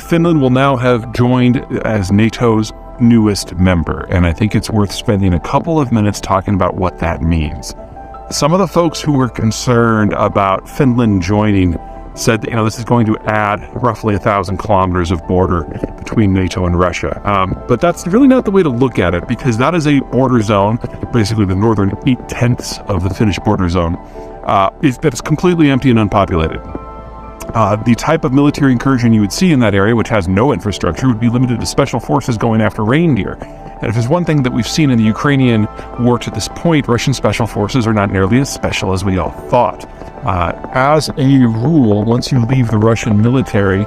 Finland will now have joined as NATO's newest member, and I think it's worth spending a couple of minutes talking about what that means. Some of the folks who were concerned about Finland joining said that, this is going to add roughly 1,000 kilometers of border between NATO and Russia. But that's really not the way to look at it, because that is a border zone, basically the northern 8/10 of the Finnish border zone, that's completely empty and unpopulated. The type of military incursion you would see in that area, which has no infrastructure, would be limited to special forces going after reindeer. And if there's one thing that we've seen in the Ukrainian war to this point, Russian special forces are not nearly as special as we all thought. As a rule, once you leave the Russian military,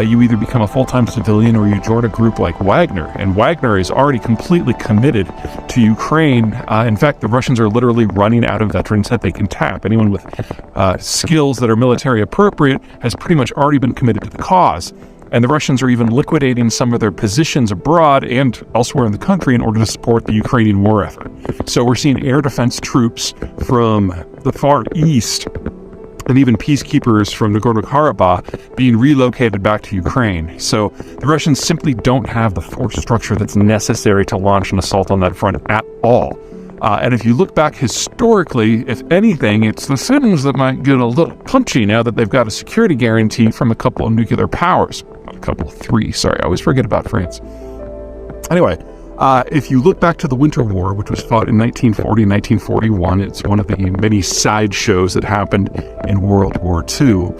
you either become a full-time civilian or you join a group like Wagner. And Wagner is already completely committed to Ukraine. In fact, the Russians are literally running out of veterans that they can tap. Anyone with skills that are military appropriate has pretty much already been committed to the cause. And the Russians are even liquidating some of their positions abroad and elsewhere in the country in order to support the Ukrainian war effort. So we're seeing air defense troops from the far east and even peacekeepers from Nagorno-Karabakh being relocated back to Ukraine. So the Russians simply don't have the force structure that's necessary to launch an assault on that front at all. And if you look back historically, if anything, it's the Finns that might get a little punchy now that they've got a security guarantee from a couple of nuclear powers. Three, sorry, I always forget about France. Anyway, if you look back to the Winter War, which was fought in 1940 and 1941, it's one of the many sideshows that happened in World War II.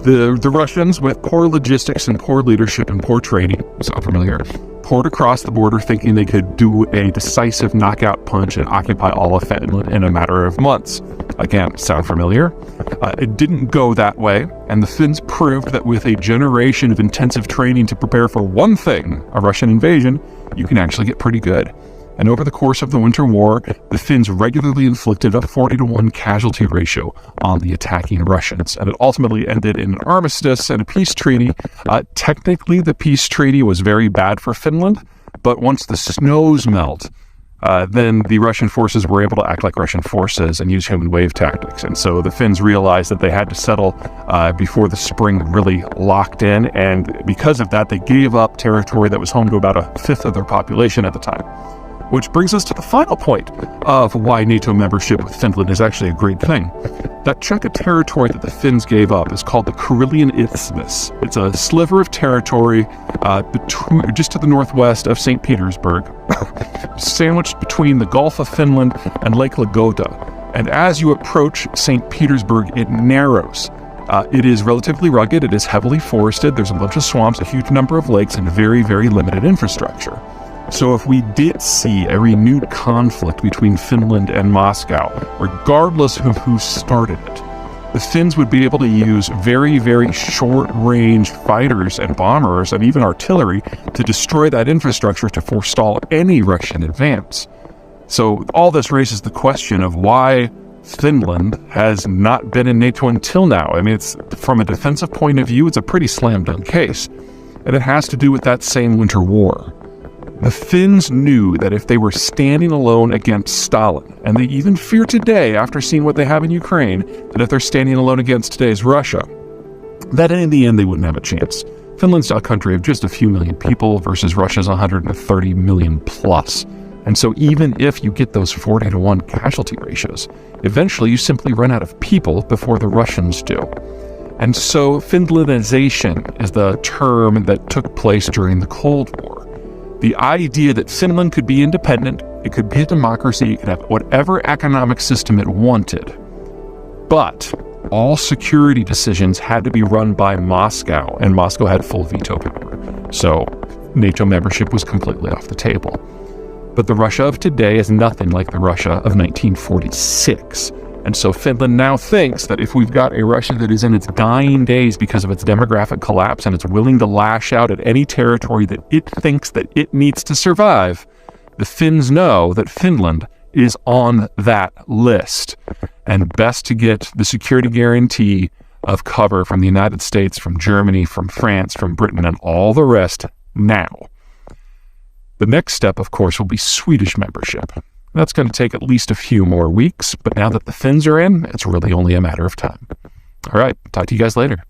The Russians, with poor logistics and poor leadership and poor training, sound familiar, poured across the border thinking they could do a decisive knockout punch and occupy all of Finland in a matter of months. Again, sound familiar? It didn't go that way, and the Finns proved that with a generation of intensive training to prepare for one thing, a Russian invasion, you can actually get pretty good. And over the course of the Winter War, the Finns regularly inflicted a 40-to-1 casualty ratio on the attacking Russians, and it ultimately ended in an armistice and a peace treaty. Technically, the peace treaty was very bad for Finland, but once the snows melt, then the Russian forces were able to act like Russian forces and use human wave tactics. And so the Finns realized that they had to settle before the spring really locked in, and because of that, they gave up territory that was home to about 1/5 of their population at the time. Which brings us to the final point of why NATO membership with Finland is actually a great thing. That chunk of territory that the Finns gave up is called the Karelian Isthmus. It's a sliver of territory just to the northwest of St. Petersburg, sandwiched between the Gulf of Finland and Lake Lagota. And as you approach St. Petersburg, it narrows. It is relatively rugged, it is heavily forested, there's a bunch of swamps, a huge number of lakes, and very, very limited infrastructure. So if we did see a renewed conflict between Finland and Moscow, regardless of who started it, the Finns would be able to use very, very short-range fighters and bombers and even artillery to destroy that infrastructure to forestall any Russian advance. So all this raises the question of why Finland has not been in NATO until now. I mean, it's from a defensive point of view, it's a pretty slam-dunk case. And it has to do with that same Winter War. The Finns knew that if they were standing alone against Stalin, and they even fear today, after seeing what they have in Ukraine, that if they're standing alone against today's Russia, that in the end they wouldn't have a chance. Finland's a country of just a few million people versus Russia's 130 million plus. And so even if you get those 40-to-1 casualty ratios, eventually you simply run out of people before the Russians do. And so Finlandization is the term that took place during the Cold War. The idea that Finland could be independent, it could be a democracy, it could have whatever economic system it wanted, but all security decisions had to be run by Moscow, and Moscow had full veto power. So NATO membership was completely off the table. But the Russia of today is nothing like the Russia of 1946. And so Finland now thinks that if we've got a Russia that is in its dying days because of its demographic collapse and it's willing to lash out at any territory that it thinks that it needs to survive, the Finns know that Finland is on that list. And best to get the security guarantee of cover from the United States, from Germany, from France, from Britain, and all the rest now. The next step, of course, will be Swedish membership. That's going to take at least a few more weeks, but now that the Finns are in, it's really only a matter of time. All right, talk to you guys later.